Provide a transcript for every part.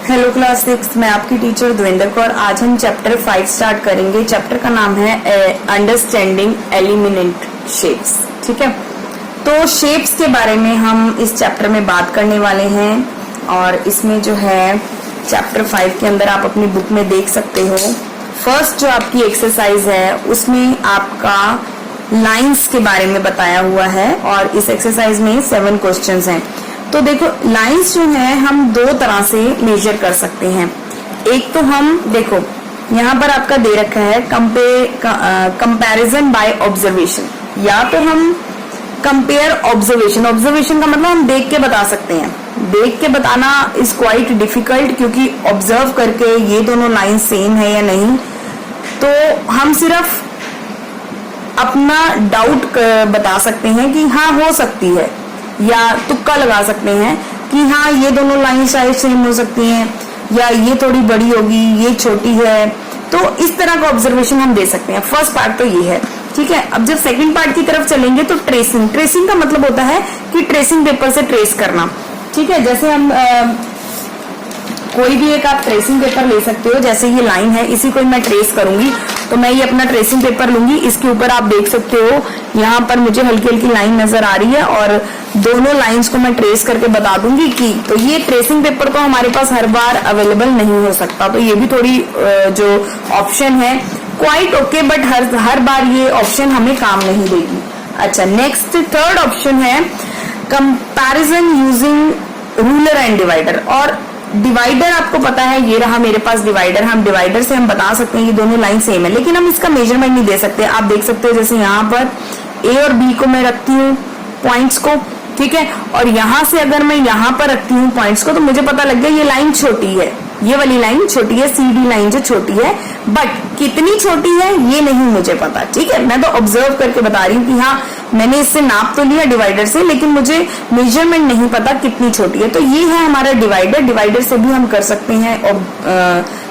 Hello class 6, मैं आपकी teacher द्विंदर Kaur. आज हम चैप्टर 5 स्टार्ट करेंगे। चैप्टर का नाम है अंडरस्टैंडिंग एलिमेंट शेप्स। ठीक है, तो शेप्स के बारे में हम इस चैप्टर में बात करने वाले हैं। और इसमें जो है चैप्टर 5 के अंदर आप अपनी बुक में देख सकते हो, फर्स्ट जो आपकी एक्सरसाइज है उसमें आपका लाइंस के बारे में बताया हुआ है और इस एक्सरसाइज में 7 क्वेश्चंस हैं। तो देखो, लाइंस जो है हम दो तरह से मेजर कर सकते हैं। एक तो हम देखो यहाँ पर आपका दे रखा है कंपैरिजन बाय ऑब्जर्वेशन, या तो हम कंपेयर ऑब्जर्वेशन। ऑब्जर्वेशन का मतलब हम देख के बता सकते हैं। देख के बताना इज क्वाइट डिफिकल्ट, क्योंकि ऑब्जर्व करके ये दोनों लाइन सेम है या नहीं, तो हम सिर्फ अपना डाउट बता सकते हैं कि हाँ हो सकती है, या तुक्का लगा सकते हैं कि हाँ ये दोनों लाइन शायद सेम हो सकती हैं, या ये थोड़ी बड़ी होगी ये छोटी है। तो इस तरह का ऑब्जर्वेशन हम दे सकते हैं। फर्स्ट पार्ट तो ये है। ठीक है, अब जब सेकंड पार्ट की तरफ चलेंगे तो ट्रेसिंग। ट्रेसिंग का मतलब होता है कि ट्रेसिंग पेपर से ट्रेस करना। ठीक है, जैसे हम कोई भी एक आप ट्रेसिंग पेपर ले सकते हो। जैसे ये लाइन है, इसी को मैं ट्रेस करूंगी, तो मैं ये अपना ट्रेसिंग पेपर लूंगी। इसके ऊपर आप देख सकते हो यहाँ पर मुझे हल्की हल्की लाइन नजर आ रही है और दोनों लाइंस को मैं ट्रेस करके बता दूंगी कि, तो ये ट्रेसिंग पेपर तो हमारे पास हर बार अवेलेबल नहीं हो सकता, तो ये भी थोड़ी जो ऑप्शन है क्वाइट ओके, बट हर बार ये ऑप्शन हमें काम नहीं देगी। अच्छा, नेक्स्ट थर्ड ऑप्शन है comparison using ruler and divider. और डिवाइडर आपको पता है, ये रहा मेरे पास डिवाइडर। हम डिवाइडर से हम बता सकते हैं ये दोनों लाइन सेम है, लेकिन हम इसका मेजरमेंट नहीं दे सकते। आप देख सकते हो जैसे यहाँ पर ए और बी को मैं रखती हूँ पॉइंट्स को, ठीक है, और यहाँ से अगर मैं यहाँ पर रखती हूँ पॉइंट्स को, तो मुझे पता लग गया ये लाइन छोटी है, ये वाली लाइन छोटी है, सी डी लाइन जो छोटी है, बट कितनी छोटी है ये नहीं मुझे पता। ठीक है, मैं तो ऑब्जर्व करके बता रही हूँ कि हाँ मैंने इससे नाप तो लिया डिवाइडर से, लेकिन मुझे मेजरमेंट नहीं पता कितनी छोटी है। तो ये है हमारा डिवाइडर। डिवाइडर से भी हम कर सकते हैं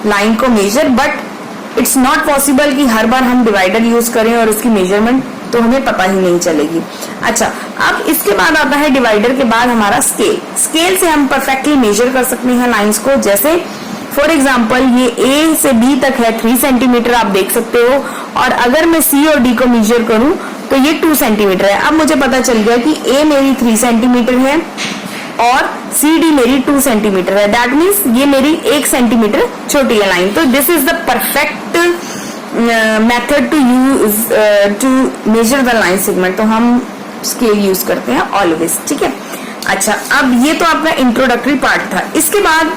लाइन को measure, but it's not possible कि हर बार हम डिवाइडर यूज करें और उसकी मेजरमेंट तो हमें पता ही नहीं चलेगी। अच्छा, अब इसके बाद आता है डिवाइडर के बाद हमारा स्केल। स्केल से हम परफेक्टली मेजर कर सकते हैं लाइंस को। जैसे फॉर एग्जाम्पल ये ए से बी तक है 3 सेंटीमीटर, आप देख सकते हो, और अगर मैं सी और डी को मेजर करूं तो ये 2 सेंटीमीटर है। अब मुझे पता चल गया कि ए मेरी 3 सेंटीमीटर है और सी डी मेरी 2 सेंटीमीटर है। दैट मीन्स ये मेरी 1 सेंटीमीटर छोटी है लाइन। तो this is the perfect method to use to measure the line segment. तो हम स्केल यूज करते हैं ऑलवेज। ठीक है, अच्छा, अब ये तो आपका इंट्रोडक्टरी पार्ट था। इसके बाद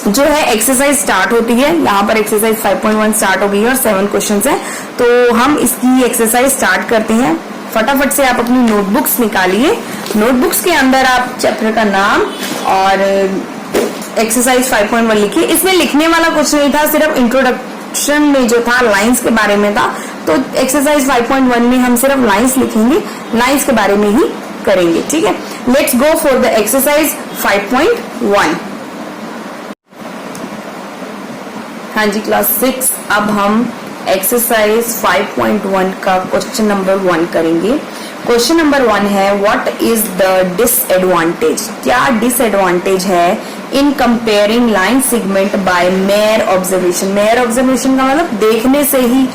जो है एक्सरसाइज स्टार्ट होती है। यहाँ पर एक्सरसाइज 5.1 स्टार्ट हो गई है और 7 क्वेश्चंस हैं। तो हम इसकी एक्सरसाइज स्टार्ट करते हैं। फटाफट से आप अपनी नोटबुक्स निकालिए। नोटबुक्स के अंदर आप चैप्टर का नाम और एक्सरसाइज 5.1 लिखिए। इसमें लिखने वाला कुछ नहीं था, सिर्फ इंट्रोडक्शन में जो था लाइंस के बारे में था। तो एक्सरसाइज 5.1 में हम सिर्फ लाइंस लिखेंगे, लाइंस के बारे में ही करेंगे। ठीक है, let's go for the exercise 5.1। हाँ जी क्लास 6, अब हम एक्सरसाइज 5.1 का क्वेश्चन नंबर 1 करेंगे। क्वेश्चन नंबर 1 है, व्हाट इज द डिसएडवांटेज। क्या डिसएडवांटेज है in comparing line segment by mere observation. Mere observation का मतलब देखने से ही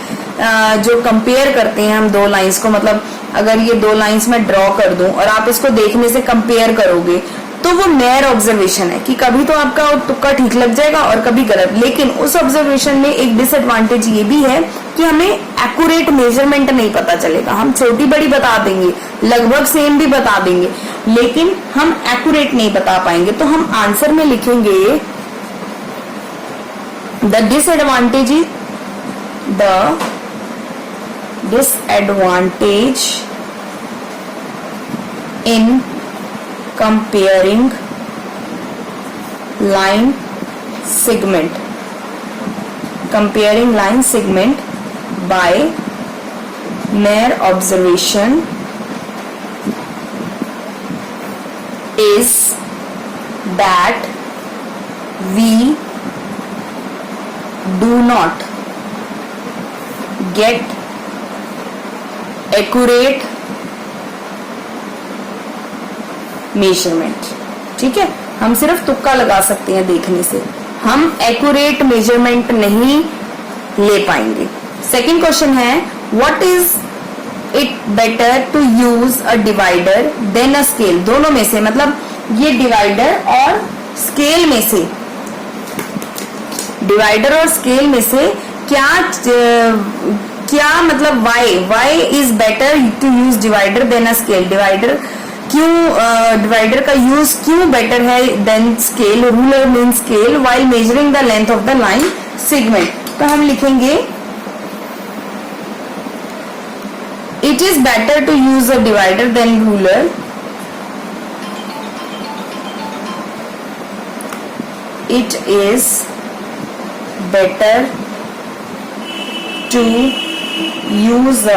जो कंपेयर करते हैं हम दो लाइंस को। मतलब अगर ये दो लाइंस में ड्रॉ कर दूं और आप इसको देखने से कंपेयर करोगे तो वो मेयर ऑब्जर्वेशन है कि कभी तो आपका तुक्का ठीक लग जाएगा और कभी गलत। लेकिन उस ऑब्जर्वेशन में एक डिसएडवांटेज ये भी है कि हमें एक्यूरेट मेजरमेंट नहीं पता चलेगा। हम छोटी बड़ी बता देंगे, लगभग सेम भी बता देंगे, लेकिन हम एक्यूरेट नहीं बता पाएंगे। तो हम आंसर में लिखेंगे the disadvantage in comparing line segment by mere observation is that we do not get accurate measurement. ठीक है, हम सिर्फ तुक्का लगा सकते हैं देखने से, हम एक्यूरेट मेजरमेंट नहीं ले पाएंगे। सेकंड क्वेश्चन है what is it better to use a divider than a scale. दोनों में से, मतलब ये डिवाइडर और स्केल में से, डिवाइडर और स्केल में से क्या मतलब why is better to use divider than a scale. Divider क्यों, डिवाइडर का यूज क्यों बेटर है than scale. Ruler mean scale while measuring the length of the line segment. तो हम लिखेंगे it is better to use a divider than ruler. It is better to use a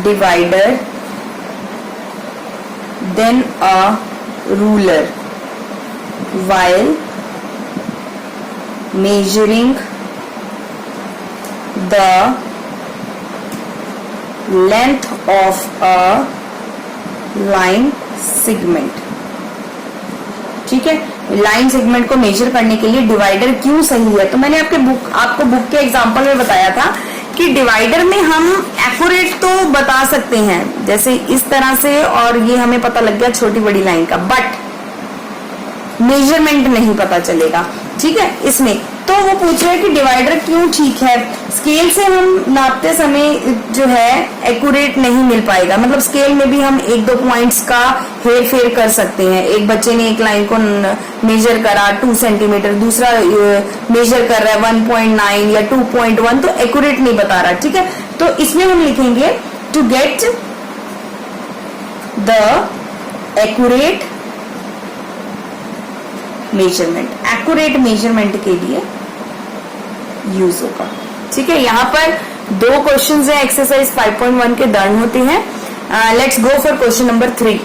divider than a ruler while measuring the length of a line segment। ठीक है, line segment को major करने के लिए divider क्यों सही है। तो मैंने आपको बुक के एग्जांपल में बताया था कि डिवाइडर में हम एक्यूरेट तो बता सकते हैं जैसे इस तरह से, और ये हमें पता लग गया छोटी बड़ी लाइन का, बट मेजरमेंट नहीं पता चलेगा। ठीक है, इसमें तो वो पूछ रहे हैं कि डिवाइडर क्यों ठीक है। स्केल से हम नापते समय जो है एक्यूरेट नहीं मिल पाएगा, मतलब स्केल में भी हम 1-2 पॉइंट्स का हेर फेर कर सकते हैं। एक बच्चे ने एक लाइन को मेजर करा 2 सेंटीमीटर, दूसरा मेजर कर रहा है 1.9 या 2.1, तो एक्यूरेट नहीं बता रहा। ठीक है, तो इसमें हम लिखेंगे to get the accurate measurement, accurate measurement के लिए यूज होगा। ठीक है, यहाँ पर 2 क्वेश्चंस हैं एक्सरसाइज 5.1 के डन होते हैं। Let's go for question number 3।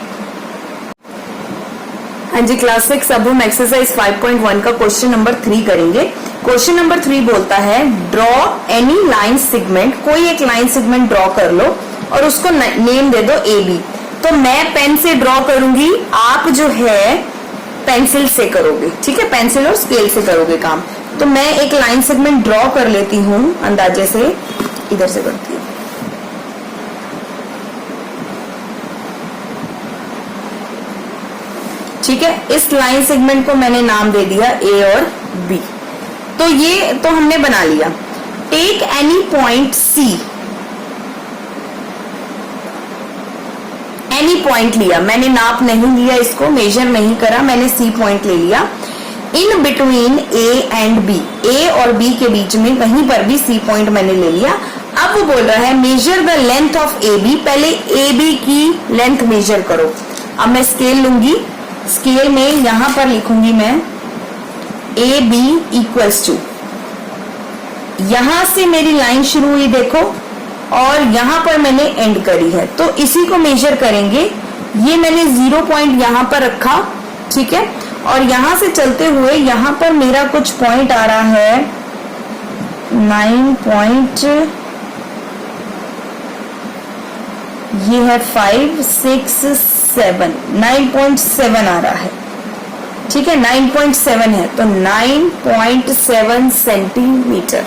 हाँ जी क्लास 6, अब हम एक्सरसाइज 5.1 का क्वेश्चन नंबर 3 करेंगे। क्वेश्चन नंबर 3 बोलता है ड्रॉ एनी लाइन सेगमेंट, कोई एक लाइन सेगमेंट ड्रॉ कर लो और उसको नेम दे दो AB। तो मैं पेन से ड्रॉ करूंगी, आप जो है पेंसिल से करोगे। ठीक है, पेंसिल और स्केल से करोगे काम। तो मैं एक लाइन सेगमेंट ड्रॉ कर लेती हूँ अंदाजे से, इधर से करती हूँ। ठीक है, इस लाइन सेगमेंट को मैंने नाम दे दिया A और B। तो ये तो हमने बना लिया। Take any point C, any point लिया, मैंने नाप नहीं लिया, इसको मेजर नहीं करा, मैंने C पॉइंट ले लिया। In between A and B, A और B के बीच में कहीं पर भी C पॉइंट मैंने ले लिया। अब वो बोल रहा है measure the length of AB, पहले AB की लेंथ मेजर करो। अब मैं स्केल लूंगी, स्केल में यहां पर लिखूंगी मैं AB इक्वल्स टू, यहां से मेरी लाइन शुरू हुई देखो, और यहां पर मैंने एंड करी है, तो इसी को मेजर करेंगे। ये मैंने 0 पॉइंट यहां पर रखा। ठीक है, और यहां से चलते हुए यहां पर मेरा कुछ पॉइंट आ रहा है 9 पॉइंट, ये है 5, 6, 7, 9.7 आ रहा है। ठीक है, 9.7 है, तो 9.7 सेंटीमीटर।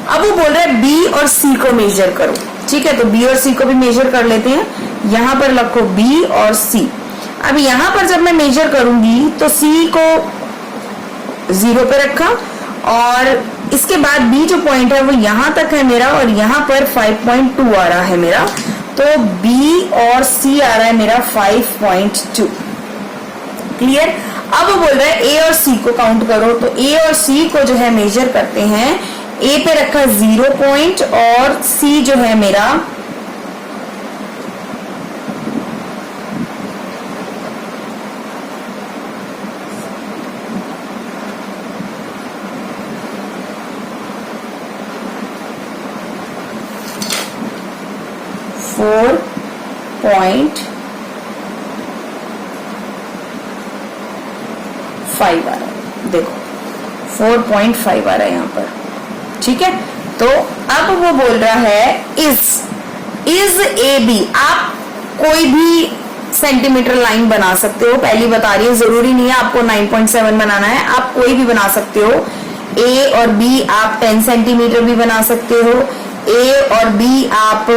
अब वो बोल रहा है B और C को मेजर करो। ठीक है, तो B और C को भी मेजर कर लेते हैं। यहां पर रखो B और C। अब यहां पर जब मैं मेजर करूंगी तो C को 0 पे रखा, और इसके बाद B जो पॉइंट है वो यहां तक है मेरा, और यहां पर 5.2 आ रहा है मेरा, तो B और C आ रहा है मेरा 5.2। क्लियर। अब वो बोल रहा है A और C को काउंट करो, तो A और C को जो है मेजर करते हैं। A पे रखा 0 पॉइंट, और C जो है मेरा 4.5 आ रहा है, देखो 4.5 आ रहा है यहाँ पर। ठीक है, तो अब वो बोल रहा है इज AB। आप कोई भी सेंटीमीटर लाइन बना सकते हो। पहली बता रही हूँ, जरूरी नहीं है आपको 9.7 बनाना है, आप कोई भी बना सकते हो। ए और बी आप 10 सेंटीमीटर भी बना सकते हो, ए और बी आप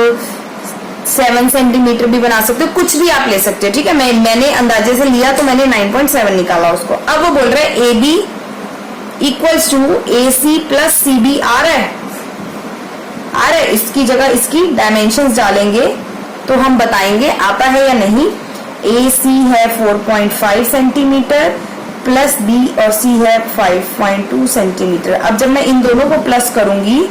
7 सेंटीमीटर भी बना सकते हो, कुछ भी आप ले सकते हो। ठीक है, मैंने अंदाजे से लिया तो मैंने 9.7 निकाला उसको। अब वो बोल रहे हैं A B equals to A C plus C B आ रहा है, इसकी जगह इसकी डायमेंशंस डालेंगे तो हम बताएंगे आता है या नहीं। ए सी है 4.5 सेंटीमीटर प्लस बी और सी है 5.2 सेंटीमीटर। अब जब मैं इन दोनों को प्लस करूंगी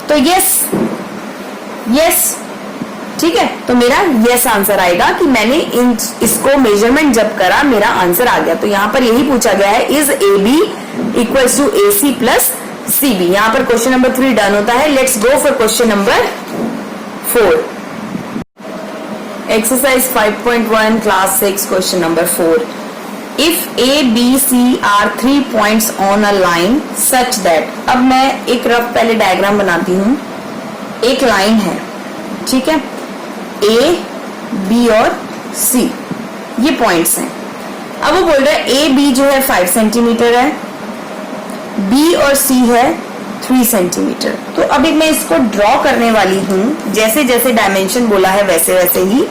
तो यस ठीक है, तो मेरा यस आंसर आएगा कि मैंने इसको मेजरमेंट जब करा मेरा आंसर आ गया। तो यहाँ पर यही पूछा गया है, is A B equals to A C plus C B. यहाँ पर क्वेश्चन नंबर 3 डन होता है। Let's go for question number 4। Exercise 5.1 class 6 question number 4। If A B C are 3 points on a line such that. अब मैं एक rough पहले diagram बनाती हूँ। एक लाइन है, ठीक है, ए बी और सी ये पॉइंट्स हैं। अब वो बोल रहा है ए बी जो है 5 सेंटीमीटर है, बी और सी है 3 सेंटीमीटर। तो अभी मैं इसको ड्रॉ करने वाली हूँ, जैसे जैसे डायमेंशन बोला है वैसे वैसे ही।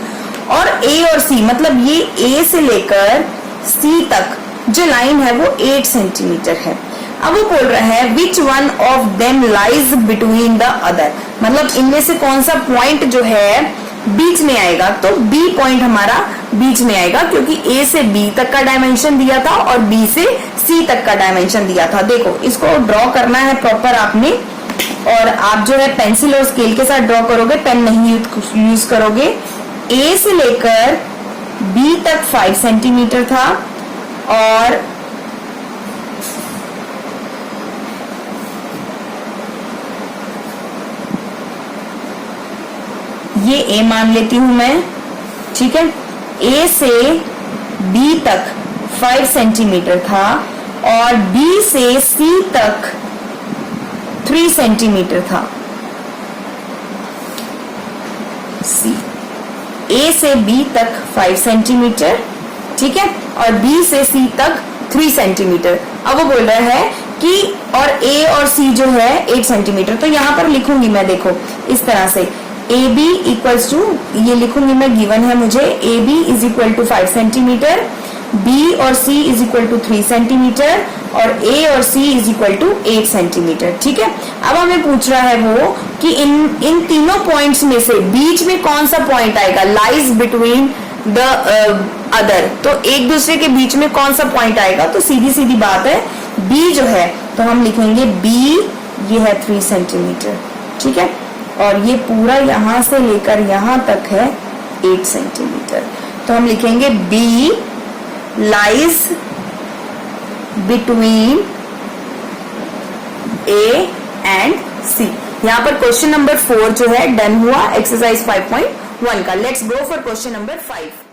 और ए और सी मतलब ये ए से लेकर सी तक जो लाइन है वो 8 सेंटीमीटर है। अब वो बोल रहा है which one of them lies between the other, मतलब इनमें से कौन सा पॉइंट जो है बीच में आएगा। तो बी पॉइंट हमारा बीच में आएगा क्योंकि ए से बी तक का डायमेंशन दिया था और बी से सी तक का डायमेंशन दिया था। देखो इसको ड्रॉ करना है प्रॉपर आपने, और आप जो है पेंसिल और स्केल के साथ ड्रॉ करोगे, पेन नहीं यूज करोगे। ए से लेकर बी तक 5 सेंटीमीटर था और ये ए मान लेती हूं मैं, ठीक है। ए से बी तक 5 सेंटीमीटर था और बी से सी तक 3 सेंटीमीटर था। सी ए से बी तक 5 सेंटीमीटर, ठीक है, और बी से सी तक 3 सेंटीमीटर। अब वो बोल रहा है कि और ए और सी जो है 8 सेंटीमीटर। तो यहां पर लिखूंगी मैं, देखो इस तरह से ए बी इक्वल्स टू, ये लिखूंगी मैं, गिवन है मुझे A B is equal to 5 centimetre, B और C is equal to 3 centimetre और ए और C is equal to 8 centimetre, ठीक है। अब हमें पूछ रहा है वो कि इन तीनों पॉइंट्स में से बीच में कौन सा पॉइंट आएगा, लाइज बिटवीन द अदर। तो एक दूसरे के बीच में कौन सा पॉइंट आएगा, तो सीधी सीधी बात है बी जो है, तो हम लिखेंगे बी, ये है 3 सेंटीमीटर, ठीक है, और ये पूरा यहां से लेकर यहां तक है 8 सेंटीमीटर। तो हम लिखेंगे B lies between A and C. यहाँ पर क्वेश्चन नंबर 4 जो है डन हुआ एक्सरसाइज 5.1 का। Let's go for question number 5।